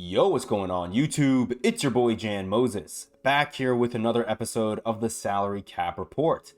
Yo, what's going on YouTube? It's your boy Jan Moses, back here with another episode of the Salary Cap Report.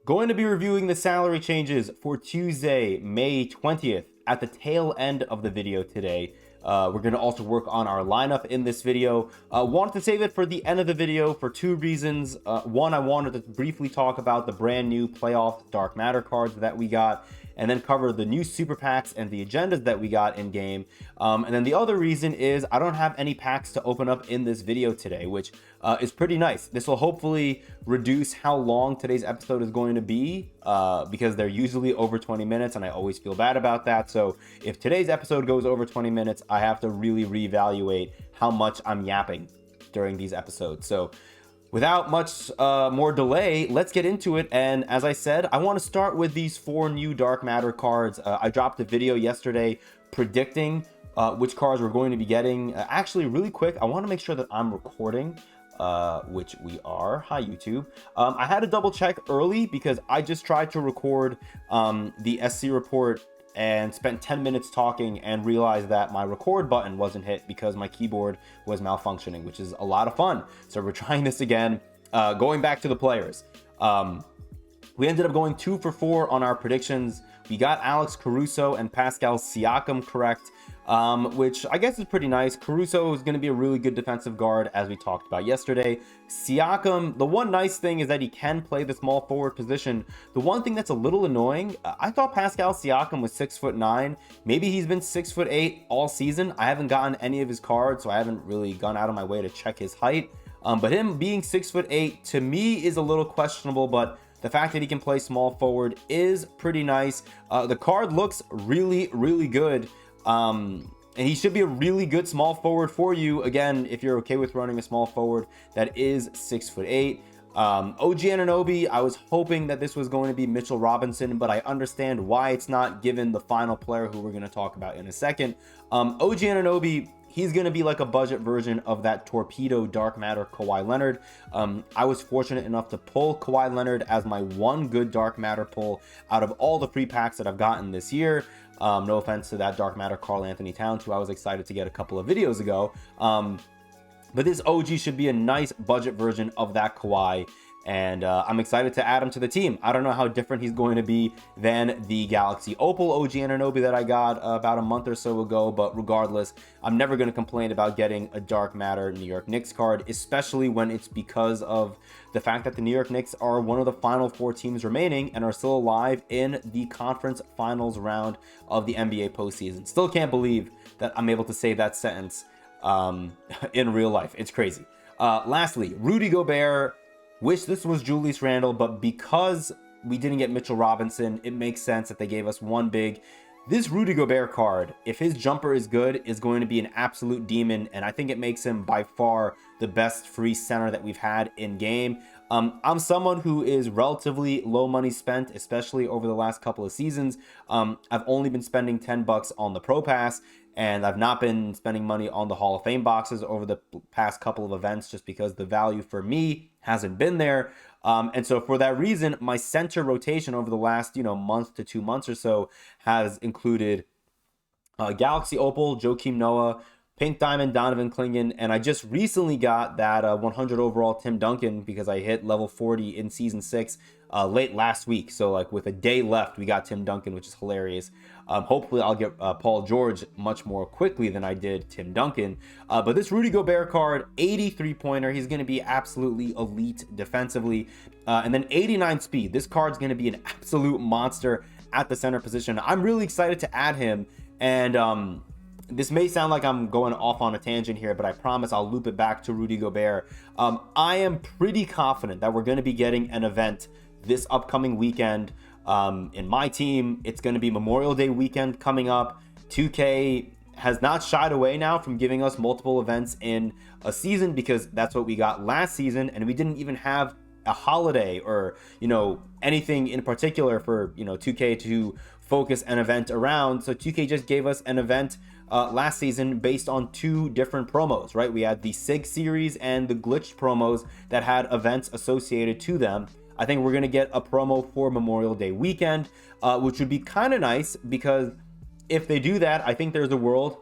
Going to be reviewing the salary changes for Tuesday, May 20th at the tail end of the video today. We're going to also work on our lineup in this video. Wanted to save it for the end of the video for two reasons. One, I wanted to briefly talk about the brand new playoff Dark Matter cards that we got, and then cover the new super packs and the agendas that we got in game. And then the other reason is I don't have any packs to open up in this video today, which is pretty nice. This will hopefully reduce how long today's episode is going to be, because they're usually over 20 minutes and I always feel bad about that. So if today's episode goes over 20 minutes, I have to really reevaluate how much I'm yapping during these episodes. So without much more delay, let's get into it. And as I said, I want to start with these four new Dark Matter cards. I dropped a video yesterday predicting which cards we're going to be getting. Actually, really quick, I want to make sure that I'm recording, which we are. Hi, YouTube. I had to double check early because I just tried to record the SC report and spent 10 minutes talking and realized that my record button wasn't hit because my keyboard was malfunctioning, which is a lot of fun. So we're trying this again. Going back to the players. We ended up going 2 for 4 on our predictions. We got Alex Caruso and Pascal Siakam correct, which I guess is pretty nice. Caruso is going to be a really good defensive guard, as we talked about yesterday. Siakam, the one nice thing is that he can play the small forward position. The one thing that's a little annoying, I thought Pascal Siakam was 6'9". Maybe he's been 6'8" all season. I haven't gotten any of his cards, so I haven't really gone out of my way to check his height. But him being 6'8" to me is a little questionable, but the fact that he can play small forward is pretty nice. The card looks really, really good. And he should be a really good small forward for you. Again, if you're okay with running a small forward that is 6'8". OG Anunoby, I was hoping that this was going to be Mitchell Robinson, but I understand why it's not, given the final player who we're going to talk about in a second. OG Anunoby, he's going to be like a budget version of that torpedo Dark Matter Kawhi Leonard. I was fortunate enough to pull Kawhi Leonard as my one good Dark Matter pull out of all the free packs that I've gotten this year. No offense to that Dark Matter Karl Anthony Towns, who I was excited to get a couple of videos ago. But this OG should be a nice budget version of that Kawhi. And I'm excited to add him to the team. I don't know how different he's going to be than the Galaxy Opal OG Anunoby that I got about a month or so ago. But regardless, I'm never going to complain about getting a Dark Matter New York Knicks card, especially when it's because of the fact that the New York Knicks are one of the final 4 teams remaining and are still alive in the conference finals round of the NBA postseason. Still can't believe that I'm able to say that sentence in real life. It's crazy. Lastly, Rudy Gobert. Wish this was Julius Randle, but because we didn't get Mitchell Robinson, it makes sense that they gave us one big. This Rudy Gobert card, if his jumper is good, is going to be an absolute demon, and I think it makes him by far the best free center that we've had in game. I'm someone who is relatively low money spent, especially over the last couple of seasons. I've only been spending $10 on the Pro Pass, and I've not been spending money on the Hall of Fame boxes over the past couple of events just because the value for me hasn't been there. And so for that reason, my center rotation over the last, month to 2 months or so has included Galaxy Opal, Joakim Noah, Pink Diamond, Donovan Clingan, and I just recently got that 100 overall Tim Duncan because I hit level 40 in Season 6 late last week. So like with a day left, we got Tim Duncan, which is hilarious. Hopefully I'll get Paul George much more quickly than I did Tim Duncan. But this Rudy Gobert card, 83-pointer. He's going to be absolutely elite defensively. And then 89 speed. This card's going to be an absolute monster at the center position. I'm really excited to add him. And this may sound like I'm going off on a tangent here, but I promise I'll loop it back to Rudy Gobert. I am pretty confident that we're going to be getting an event this upcoming weekend. In my team, it's going to be Memorial Day weekend coming up. 2K has not shied away now from giving us multiple events in a season because that's what we got last season, and we didn't even have a holiday or anything in particular for 2K to focus an event around. So 2K just gave us an event last season based on 2 different promos, right? We had the SIG series and the glitched promos that had events associated to them. I think we're going to get a promo for Memorial Day weekend, which would be kind of nice because if they do that, I think there's a world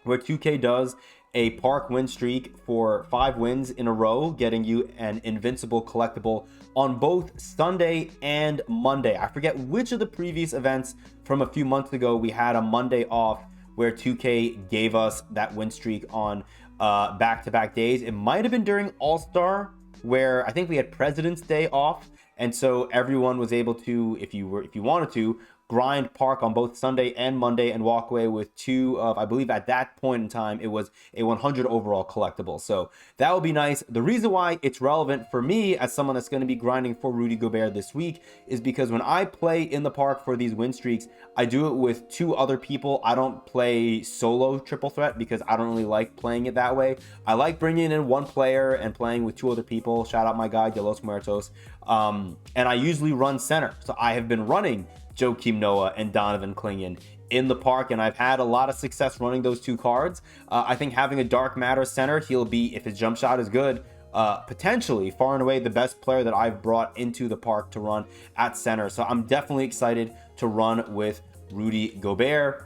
where 2K does a park win streak for 5 wins in a row, getting you an invincible collectible on both Sunday and Monday. I forget which of the previous events from a few months ago we had a Monday off where 2K gave us that win streak on back-to-back days. It might have been during All-Star, where I think we had President's Day off, and so everyone was able to, if you wanted to, grind park on both Sunday and Monday and walk away with 2 of, I believe at that point in time, it was a 100 overall collectible. So that would be nice. The reason why it's relevant for me as someone that's going to be grinding for Rudy Gobert this week is because when I play in the park for these win streaks, I do it with 2 other people. I don't play solo triple threat because I don't really like playing it that way. I like bringing in 1 player and playing with 2 other people. Shout out my guy, De Los Muertos. And I usually run center. So I have been running Joakim Noah and Donovan Clingan in the park, and I've had a lot of success running those 2 cards. I think having a Dark Matter center, he'll be, if his jump shot is good, potentially far and away the best player that I've brought into the park to run at center. So I'm definitely excited to run with Rudy Gobert.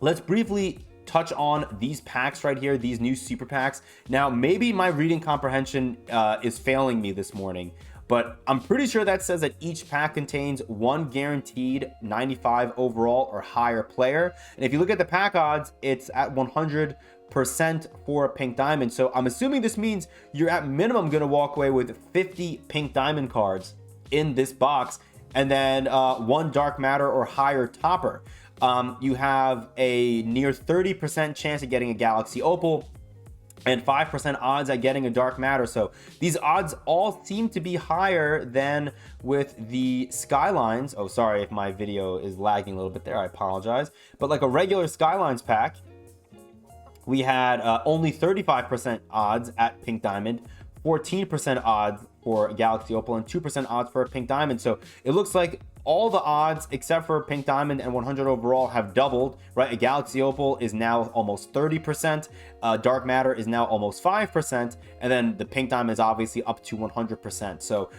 Let's briefly touch on these packs right here, these new super packs. Now, maybe my reading comprehension is failing me this morning, but I'm pretty sure that says that each pack contains 1 guaranteed 95 overall or higher player. And if you look at the pack odds, it's at 100% for a pink diamond. So I'm assuming this means you're at minimum going to walk away with 50 pink diamond cards in this box, and then 1 dark matter or higher topper. You have a near 30% chance of getting a Galaxy Opal and 5% odds at getting a dark matter. So these odds all seem to be higher than with the Skylines. Oh, sorry if my video is lagging a little bit there, I apologize. But like a regular Skylines pack, we had only 35% odds at pink diamond, 14% odds for Galaxy Opal, and 2% odds for a pink diamond. So it looks like all the odds except for pink diamond and 100 overall have doubled, right? A Galaxy Opal is now almost 30%, dark matter is now almost 5%, and then the pink diamond is obviously up to 100%. So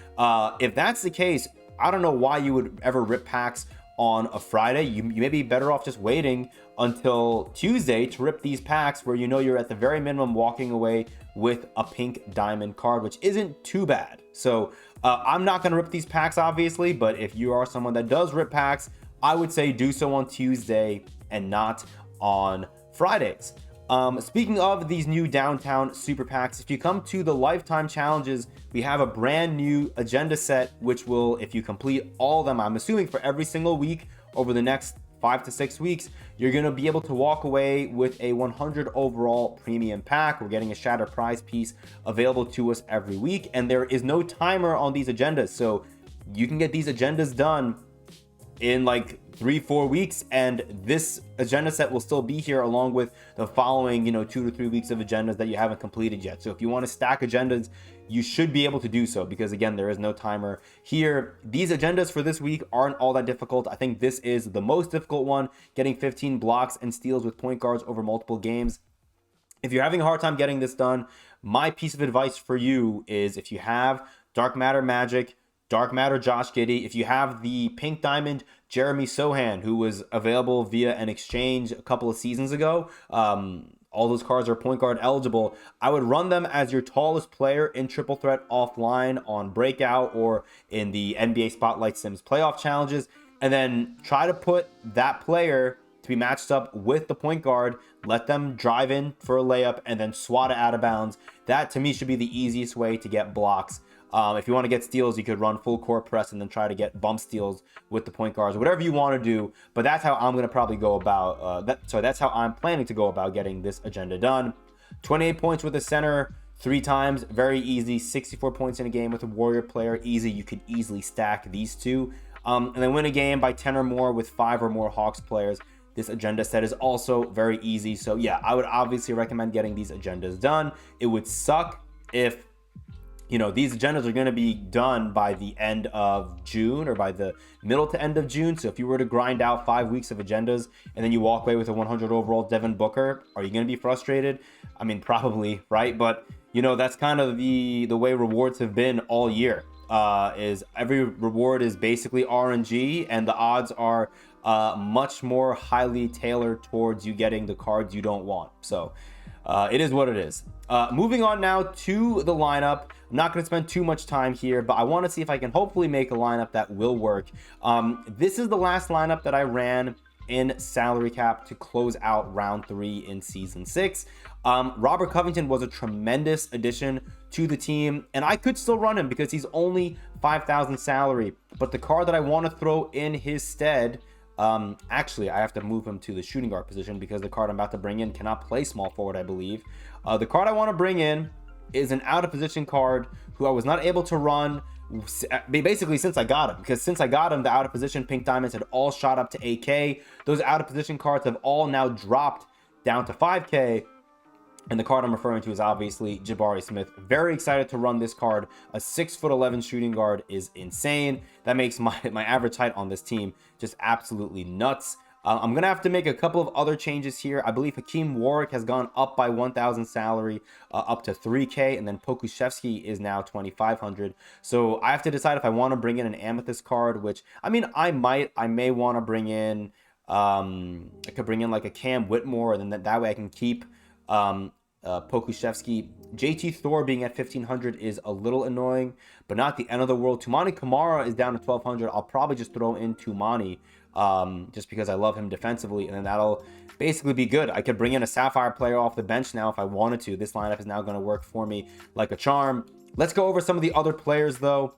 if that's the case, I don't know why you would ever rip packs on a Friday. You may be better off just waiting until Tuesday to rip these packs where you know you're at the very minimum walking away with a pink diamond card, which isn't too bad. So I'm not going to rip these packs, obviously, but if you are someone that does rip packs, I would say do so on Tuesday and not on Fridays. Speaking of these new downtown super packs, if you come to the lifetime challenges, we have a brand new agenda set, which will, if you complete all of them, I'm assuming for every single week over the next 5 to 6 weeks, you're going to be able to walk away with a 100 overall premium pack. We're getting a Shattered Prize piece available to us every week, and there is no timer on these agendas, so you can get these agendas done in like 3-4 weeks, and this agenda set will still be here along with the following 2 to 3 weeks of agendas that you haven't completed yet. So if you want to stack agendas, you should be able to do so, because again, there is no timer here. These agendas for this week aren't all that difficult. I think this is the most difficult one, getting 15 blocks and steals with point guards over multiple games. If you're having a hard time getting this done, my piece of advice for you is, if you have Dark Matter Magic, Dark Matter Josh Giddey, if you have the Pink Diamond Jeremy Sohan, who was available via an exchange a couple of seasons ago, all those cards are point guard eligible. I would run them as your tallest player in triple threat offline on Breakout or in the NBA Spotlight Sims playoff challenges, and then try to put that player to be matched up with the point guard, let them drive in for a layup, and then swat it out of bounds. That to me should be the easiest way to get blocks. If you want to get steals, you could run full court press and then try to get bump steals with the point guards, whatever you want to do. But that's how I'm going to probably go about that's how I'm planning to go about getting this agenda done. 28 points with a center 3 times, very easy. 64 points in a game with a warrior player, easy. You could easily stack these two. And then win a game by 10 or more with 5 or more Hawks players. This agenda set is also very easy. So yeah, I would obviously recommend getting these agendas done. It would suck if these agendas are going to be done by the end of June or by the middle to end of June. So if you were to grind out 5 weeks of agendas and then you walk away with a 100 overall Devin Booker, are you going to be frustrated? I mean, probably, right? But that's kind of the way rewards have been all year. Is every reward is basically RNG, and the odds are much more highly tailored towards you getting the cards you don't want. So It is what it is. Moving on now to the lineup. I'm not going to spend too much time here, but I want to see if I can hopefully make a lineup that will work. This is the last lineup that I ran in salary cap to close out round 3 in season 6. Robert Covington was a tremendous addition to the team, and I could still run him because he's only 5,000 salary. But the card that I want to throw in his stead, actually, I have to move him to the shooting guard position because the card I'm about to bring in cannot play small forward, I believe. The card I want to bring in is an out of position card who I was not able to run basically since I got him, because since I got him, the out of position pink diamonds had all shot up to 8k. Those out of position cards have all now dropped down to 5k. And the card I'm referring to is obviously Jabari Smith. Very excited to run this card. A 6'11" shooting guard is insane. That makes my average height on this team just absolutely nuts. I'm going to have to make a couple of other changes here. I believe Hakeem Warwick has gone up by 1,000 salary, up to 3k, and then Pokuševski is now 2,500. So I have to decide if I want to bring in an Amethyst card, which, I mean, I may want to bring in, I could bring in like a Cam Whitmore, and then that way I can keep Pokuševski. JT Thor being at 1,500 is a little annoying, but not the end of the world. Tumani Kamara is down to 1,200. I'll probably just throw in Tumani, just because I love him defensively, and then that'll basically be good. I could bring in a Sapphire player off the bench now if I wanted to. This lineup is now going to work for me like a charm. Let's go over some of the other players though.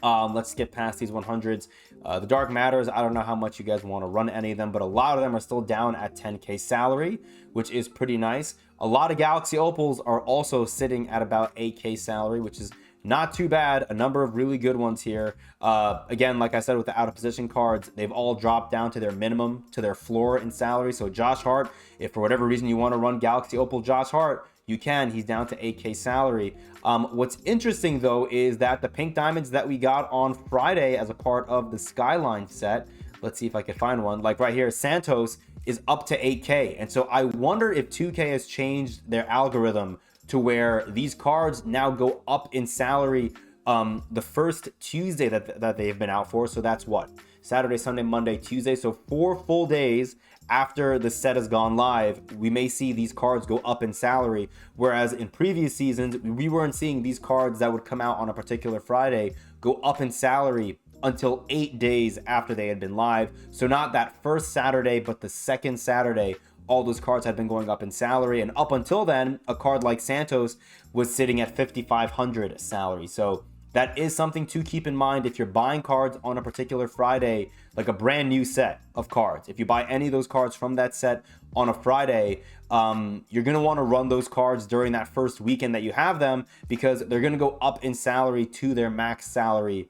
Let's skip past these 100s. The Dark Matters, I don't know how much you guys want to run any of them, but a lot of them are still down at 10k salary, which is pretty nice. A lot of Galaxy Opals are also sitting at about 8k salary, which is not too bad. A number of really good ones here. Again, like I said, with the out of position cards, they've all dropped down to their minimum, to their floor in salary. So Josh Hart, if for whatever reason you want to run Galaxy Opal Josh Hart, you can. He's down to 8k salary. What's interesting though is that the pink diamonds that we got on Friday as a part of the Skyline set, let's see if I can find one, like right here, Santos is up to 8k. And so I wonder if 2K has changed their algorithm to where these cards now go up in salary the first Tuesday that they've been out for. So that's what, Saturday, Sunday, Monday, Tuesday. So 4 full days after the set has gone live, we may see these cards go up in salary. Whereas in previous seasons, we weren't seeing these cards that would come out on a particular Friday go up in salary until 8 days after they had been live. So not that first Saturday, but the second Saturday, all those cards had been going up in salary. And up until then, a card like Santos was sitting at 5,500 salary. So that is something to keep in mind if you're buying cards on a particular Friday, like a brand new set of cards. If you buy any of those cards from that set on a Friday, you're going to want to run those cards during that first weekend that you have them, because they're going to go up in salary to their max salary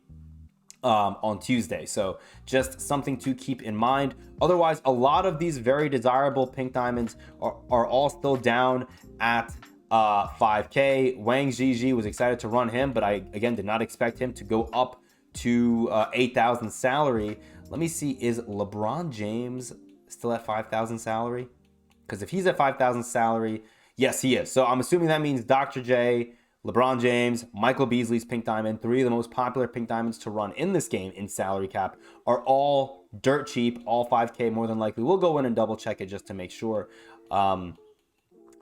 on Tuesday. So just something to keep in mind. Otherwise, a lot of these very desirable pink diamonds are all still down at 5k. Wang Zhizhi, was excited to run him, but I again did not expect him to go up to 8,000 salary. Let me see, is LeBron James still at 5,000 salary? Because if he's at 5,000 salary, yes, he is. So I'm assuming that means Dr. J, LeBron James, Michael Beasley's pink diamond, 3 of the most popular pink diamonds to run in this game in salary cap, are all dirt cheap, all 5k more than likely. We'll go in and double check it just to make sure.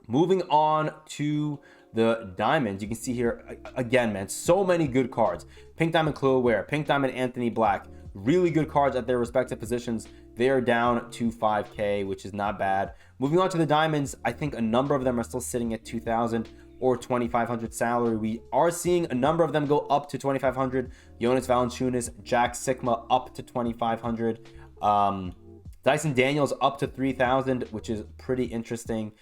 Moving on to the diamonds, you can see here again, man, so many good cards. Pink diamond Chloe Ware, pink diamond Anthony Black, really good cards at their respective positions. They are down to 5k, which is not bad. Moving on to the diamonds, I think a number of them are still sitting at 2,000 or 2,500 salary. We are seeing a number of them go up to 2,500. Jonas Valanciunas, Jack Sikma up to 2,500. Dyson Daniels up to 3,000, which is pretty interesting.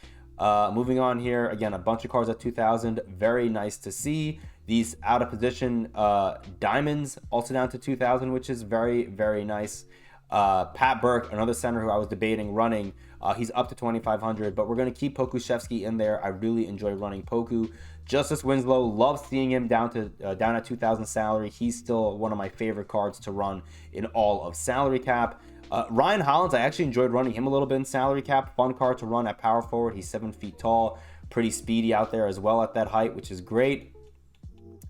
Moving on here, again, a bunch of cards at 2,000. Very nice to see. These out of position diamonds also down to 2,000, which is very, very nice. Pat Burke, another center who I was debating running, he's up to 2,500, but we're going to keep Pokuševski in there. I really enjoy running Poku. Justice Winslow, love seeing him down at 2,000 salary. He's still one of my favorite cards to run in all of salary cap. Ryan Hollins, I actually enjoyed running him a little bit in salary cap. Fun card to run at power forward. He's 7 feet tall, pretty speedy out there as well at that height, which is great.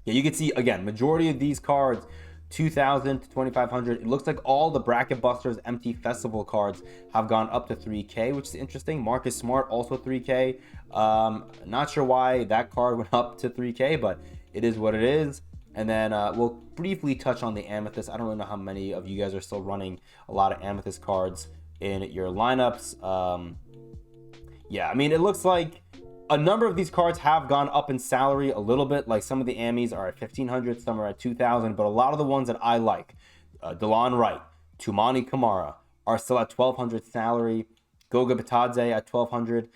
Yeah, you can see, again, majority of these cards 2,000 to 2,500. It looks like all the Bracket Busters empty festival cards have gone up to 3K, which is interesting. Marcus Smart also 3K. Not sure why that card went up to 3K, but it is what it is. And then we'll briefly touch on the Amethyst. I don't really know how many of you guys are still running a lot of Amethyst cards in your lineups. Yeah, I mean, it looks like a number of these cards have gone up in salary a little bit. Like some of the Amis are at 1,500, some are at 2,000, but a lot of the ones that I like, DeLon Wright, Tumani Kamara, are still at 1,200 salary. Goga Bitadze at 1,200.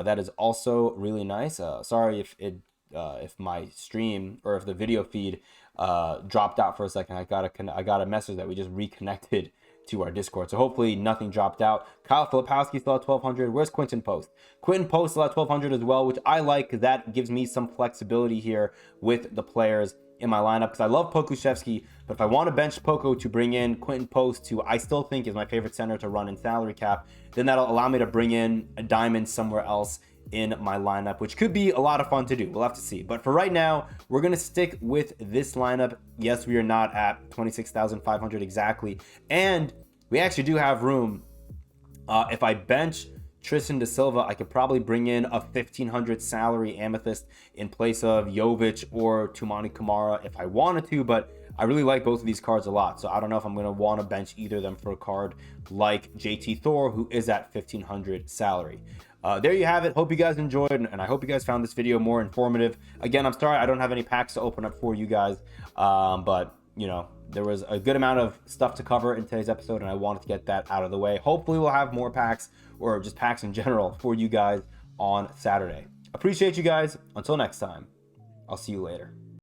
That is also really nice. Sorry if my stream or if the video feed dropped out for a second. I got a message that we just reconnected to our Discord. So hopefully nothing dropped out. Kyle Filipowski still at 1,200. Where's Quinton Post? Quinton Post still at 1,200 as well, which I like because that gives me some flexibility here with the players in my lineup, because I love Pokuševski, but if I want to bench Poco to bring in Quinton Post, who I still think is my favorite center to run in salary cap, then that'll allow me to bring in a diamond somewhere else in my lineup, which could be a lot of fun to do. We'll have to see. But for right now, we're going to stick with this lineup. Yes, we are not at 26,500 exactly. And we actually do have room. If I bench Tristan da Silva, I could probably bring in a 1,500 salary Amethyst in place of Jovic or Tumani Kamara if I wanted to, but I really like both of these cards a lot. So I don't know if I'm going to want to bench either of them for a card like JT Thor, who is at 1,500 salary. There you have it. Hope you guys enjoyed, and I hope you guys found this video more informative. Again, I'm sorry I don't have any packs to open up for you guys, but you know, there was a good amount of stuff to cover in today's episode, and I wanted to get that out of the way. Hopefully we'll have more packs, or just packs in general, for you guys on Saturday. Appreciate you guys. Until next time, I'll see you later.